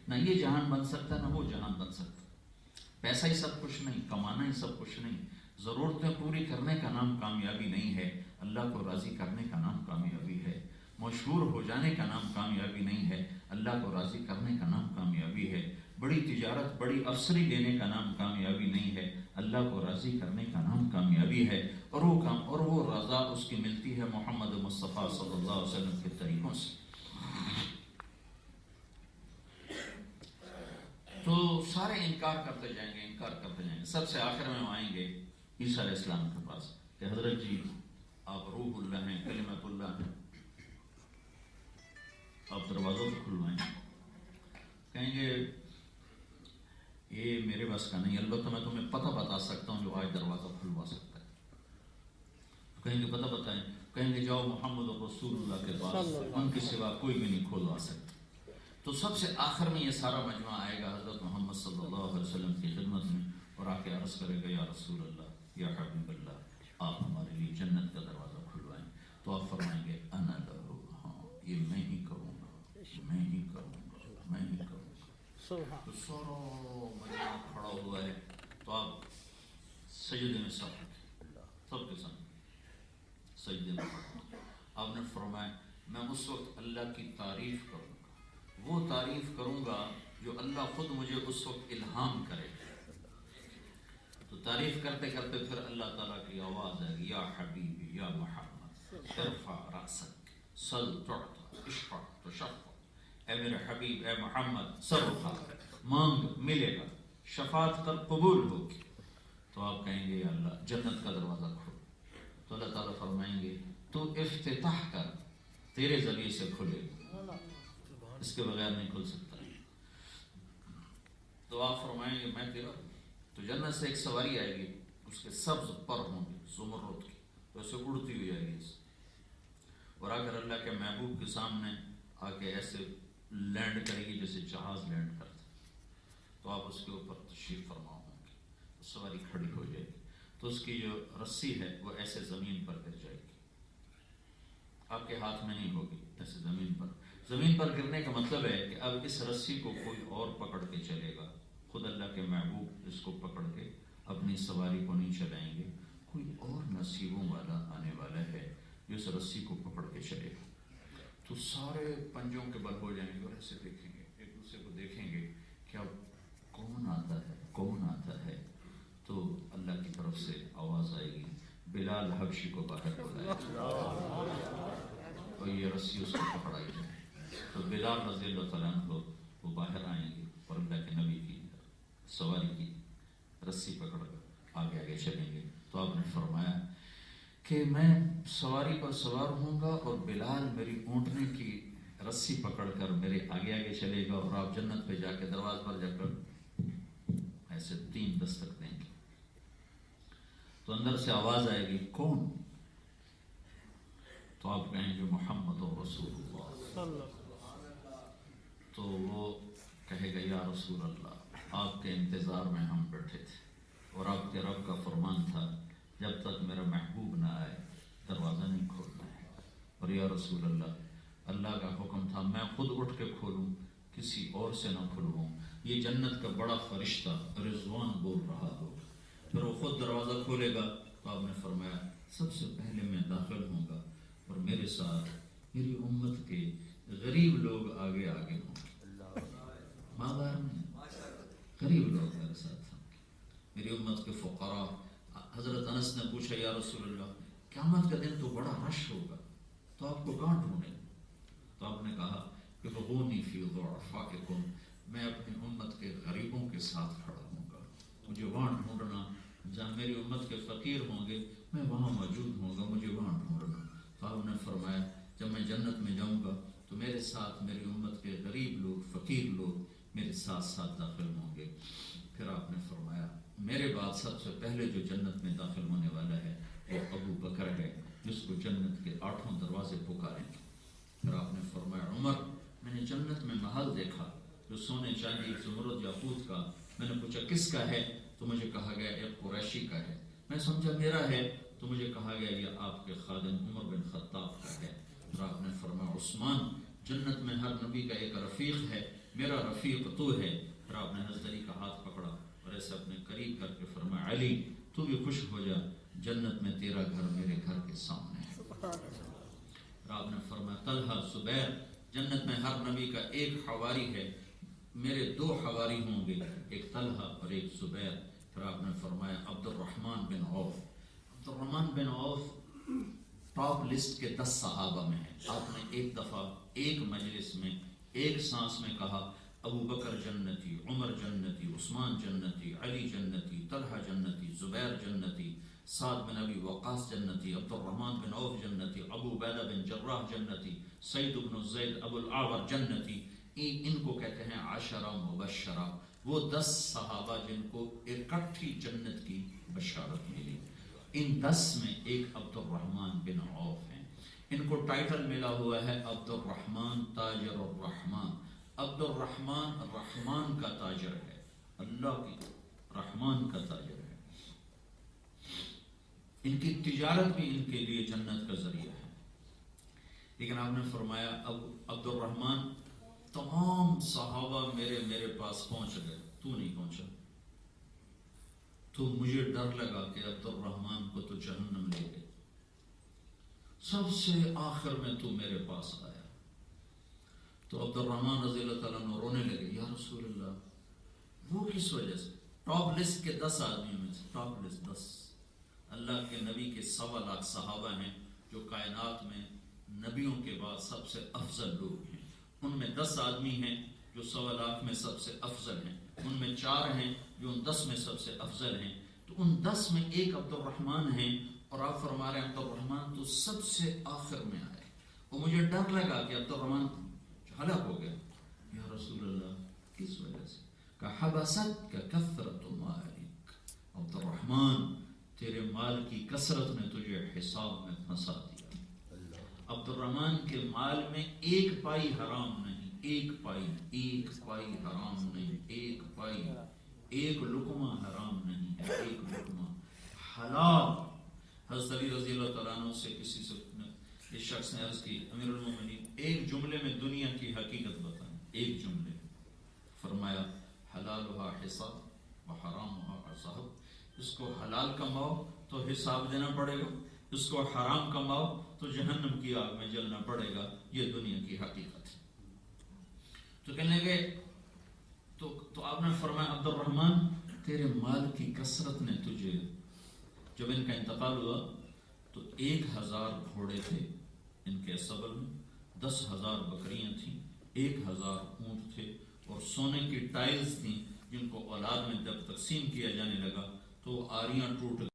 نہ یہ جہان بن سکتا نہ وہ جہان بن سکتا. پیسہ ہی سب کچھ نہیں، کمانا ہی سب کچھ نہیں، ضرورتیں پوری کرنے کا نام کامیابی نہیں ہے. اللہ کو راضی کرنے کا نام کامیابی ہے. مشہور ہو جانے کا نام کامیابی نہیں ہے، اللہ کو راضی کرنے کا نام کامیابی ہے. بڑی تجارت، بڑی افسری لینے کا نام کامیابی نہیں ہے، اللہ کو راضی کرنے کا نام کامیابی ہے. اور وہ رضا اس کی ملتی ہے محمد مصطفیٰ صلی اللہ علیہ وسلم کے طریقوں سے. تو سارے انکار کرتے جائیں گے. سب سے آخر میں آئیں گے عیسیٰ علیہ السلام کے پاس کہ حضرت جی آپ روح اللہ ہیں، کلمت اللہ ہیں، آپ دروازوں کو کھلوائیں. کہیں گے یہ میرے بس کا نہیں، البتہ میں تمہیں پتہ بتا سکتا ہوں جو آج دروازہ کھلوا سکتا ہے. کہیں گے پتہ بتائیں. کہیں گے جاؤ محمد رسول اللہ کے پاس، ان کے سوا کوئی بھی نہیں کھلوا سکتا. تو سب سے آخر میں یہ سارا مجمع آئے گا حضرت محمد صلی اللہ علیہ وسلم کی خدمت میں اور آ کے عرض کرے گا یا رسول اللہ، یا حبیب اللہ، آپ ہمارے لیے جنت کا دروازہ کھلوائیں. تو آپ فرمائیں گے انا لہو، ہاں یہ میں ہی کروں گا، میں ہی کروں گا، میں ہی کروں گا. تو سارا مجمع کھڑا ہوا ہے تو آپ سجدے میں سب کے سامنے سجدے میں پڑھیں. آپ نے فرمایا میں اس وقت اللہ کی تعریف کروں گا، وہ تعریف کروں گا جو اللہ خود مجھے اس وقت الہام کرے. تو تعریف کرتے کرتے پھر اللہ تعالیٰ کی آواز ہے یا حبیبی یا محمد ارفع رأسک سل تعطى اشفع تشفع. اے میرے حبیب، اے محمد، سر اٹھا، مانگ ملے گا، شفاعت کر قبول ہوگی. تو آپ کہیں گے یا اللہ جنت کا دروازہ کھول. تو اللہ تعالیٰ فرمائیں گے تو افتتاح کر، تیرے ذریعے سے کھلے گا، اس کے بغیر نہیں کھل سکتا. تو آپ فرمائیں گے میں تیرا. تو جنت سے ایک سواری آئے گی، اس کے سبز پر ہوں گے زمرد کی، تو اسے اڑتی ہوئی آئے گی اور آ کر اللہ کے محبوب کے سامنے آ کے ایسے لینڈ کرے گی جیسے جہاز لینڈ کرتا. تو آپ اس کے اوپر تشریف فرما ہوں گے، سواری کھڑی ہو جائے گی. تو اس کی جو رسی ہے وہ ایسے زمین پر گر جائے گی، آپ کے ہاتھ میں نہیں ہوگی، ایسے زمین پر. زمین پر گرنے کا مطلب ہے کہ اب اس رسی کو کوئی اور پکڑ کے چلے گا. خود اللہ کے محبوب اس کو پکڑ کے اپنی سواری کو نہیں چلائیں گے، کوئی اور نصیبوں والا آنے والا ہے جو اس رسی کو پکڑ کے چلے گا. تو سارے پنجوں کے بل ہو جائیں گے اور ایسے دیکھیں گے، ایک دوسرے کو دیکھیں گے کہ اب کون آتا ہے، کون آتا ہے. تو اللہ کی طرف سے آواز آئے گی بلال حبشی کو باہر بلائے اور یہ رسی اس کو پکڑائی جائے. تو بلال رضی اللہ تعالیٰ عنہ وہ باہر آئیں گے اور اللہ کے نبی کی سواری کی رسی پکڑ کر آگے آگے چلیں گے. تو آپ نے فرمایا کہ میں سواری پر سوار ہوں گا اور بلال میری اونٹنے کی رسی پکڑ کر میرے آگے آگے چلے گا اور آپ جنت پہ جا کے دروازے پر جا کر ایسے 3 دستک دیں گے. تو اندر سے آواز آئے گی کون؟ تو آپ کہیں گے محمد رسول اللہ. تو وہ کہے گا یا رسول اللہ آپ کے انتظار میں ہم بیٹھے تھے اور آپ کے رب کا فرمان تھا جب تک میرا محبوب نہ آئے دروازہ نہیں کھولنا ہے. اور یا رسول اللہ اللہ کا حکم تھا میں خود اٹھ کے کھولوں، کسی اور سے نہ کھلواؤں. یہ جنت کا بڑا فرشتہ رضوان بول رہا ہوگا، پھر وہ خود دروازہ کھولے گا. تو آپ نے فرمایا سب سے پہلے میں داخل ہوں گا اور میرے ساتھ میری امت کے غریب لوگ آگے آگے ہوں گے. ماں غریب لوگ میرے ساتھ ہوں گے، میری امت کے فقراء. حضرت انس نے پوچھا یا رسول اللہ قیامت کا دن تو بڑا رش ہوگا، تو آپ کو کہاں ڈھونڈیں؟ تو آپ نے کہا کہ بغونی فی ضعفائکم، میں اپنی امت کے غریبوں کے ساتھ کھڑا ہوں گا، مجھے وہاں ڈھونڈنا جہاں میری امت کے فقیر ہوں گے میں وہاں موجود ہوں گا، مجھے وہاں ڈھونڈنا. تو آپ نے فرمایا جب میں جنت میں جاؤں گا تو میرے ساتھ میری امت کے غریب لوگ، فقیر لوگ میرے ساتھ ساتھ داخل ہوں گے. پھر آپ نے فرمایا میرے بعد سب سے پہلے جو جنت میں داخل ہونے والا ہے وہ ابو بکر ہے جس کو جنت کے 8 دروازے پکاریں گے. پھر آپ نے فرمایا عمر میں نے جنت میں محل دیکھا جو سونے چاندی زمرد یاقوت کا. میں نے پوچھا کس کا ہے؟ تو مجھے کہا گیا ایک قریشی کا ہے. میں سمجھا میرا ہے تو مجھے کہا گیا یہ آپ کے خادم عمر بن خطاب کا ہے. اور آپ نے فرمایا عثمان جنت میں ہر نبی کا ایک رفیق ہے میرا رفیق تو ہے. پھر آپ نے حضرت علی کا ہاتھ پکڑا اور ایسے اپنے قریب کر کے فرمایا علی تو بھی خوش ہو جا، جنت میں تیرا گھر میرے گھر کے سامنے ہے. پھر آپ نے فرمایا طلحہ زبیر، جنت میں ہر نبی کا ایک حواری ہے، میرے 2 حواری ہوں گے، ایک طلحہ اور ایک زبیر. پھر آپ نے فرمایا عبد الرحمن بن عوف. عبد الرحمن بن عوف ٹاپ لسٹ کے 10 صحابہ میں ہے. آپ نے ایک دفعہ ایک مجلس میں ایک سانس میں کہا ابو بکر جنتی، عمر جنتی، عثمان جنتی، علی جنتی، طلحہ جنتی، زبیر جنتی، سعد بن ابی وقاص جنتی، عبد الرحمن بن عوف جنتی، ابو عبیدہ بن جراح جنتی، سعید بن زید ابو الاعور جنتی. ان کو کہتے ہیں عشرہ مبشرہ، وہ 10 صحابہ جن کو اکٹھی جنت کی بشارت ملی. ان 10 میں ایک عبد الرحمن بن عوف ہیں. ان کو ٹائٹل ملا ہوا ہے عبد الرحمن تاجر الرحمن. عبد الرحمن رحمان کا تاجر ہے، اللہ کی رحمان کا تاجر ہے. ان کی تجارت بھی ان کے لیے جنت کا ذریعہ ہے. لیکن آپ نے فرمایا اب عبد الرحمن تمام صحابہ میرے پاس پہنچ گئے، تو نہیں پہنچا. تو مجھے ڈر لگا کہ عبد الرحمن کو تو جہنم لے گئے، سب سے آخر میں تو میرے پاس آیا. تو عبد الرحمن رضی اللہ تعالیٰ عنہ رونے لگے، یا رسول اللہ وہ کس وجہ سے؟ ٹاپ لسٹ کے 10 آدمیوں میں سے، ٹاپ لسٹ 10، اللہ کے نبی کے 1.25 لاکھ صحابہ ہیں جو کائنات میں نبیوں کے بعد سب سے افضل لوگ ہیں. ان میں 10 آدمی ہیں جو 1.25 لاکھ میں سب سے افضل ہیں، ان میں 4 ہیں جو ان 10 میں سب سے افضل ہیں. تو ان 10 میں ایک عبد الرحمن ہیں، اور آپ فرما رہے ہیں عبد الرحمن تو سب سے آخر میں آئے. اور مجھے ڈر لگا کہ عبد الرحمن ہلاک ہو گیا. یا رسول اللہ کس وجہ سے؟ کہ حبست کا کثرت مالک، عبد الرحمن تیرے مال کی کثرت نے تجھے حساب میں پھنسا دیا. عبد الرحمن کے مال میں 1 پائی حرام نہیں، 1 پائی حرام نہیں، 1 پائی، 1 لقمہ حرام نہیں ہے، 1 لقمہ حلال. حضرت علی رضی اللہ تعالیٰ عنہ سے کسی سے اس شخص نے عرض کی امیر المومنین ایک جملے میں دنیا کی حقیقت بتائیں، ایک جملے. فرمایا حلالها حساب و حرامها عذاب. اس کو حلال کماؤ تو حساب دینا پڑے گا، اس کو حرام کماؤ تو جہنم کی آگ میں جلنا پڑے گا. یہ دنیا کی حقیقت ہے. تو کہنے لگے تو آپ نے فرمایا عبد الرحمن تیرے مال کی کثرت نے تجھے، جب ان کا انتقال ہوا تو 1000 گھوڑے تھے ان کے اسبل میں، 10,000 بکریاں تھیں، 1000 اونٹ تھے، اور سونے کی ٹائلز تھیں جن کو اولاد میں جب تقسیم کیا جانے لگا تو آریاں ٹوٹ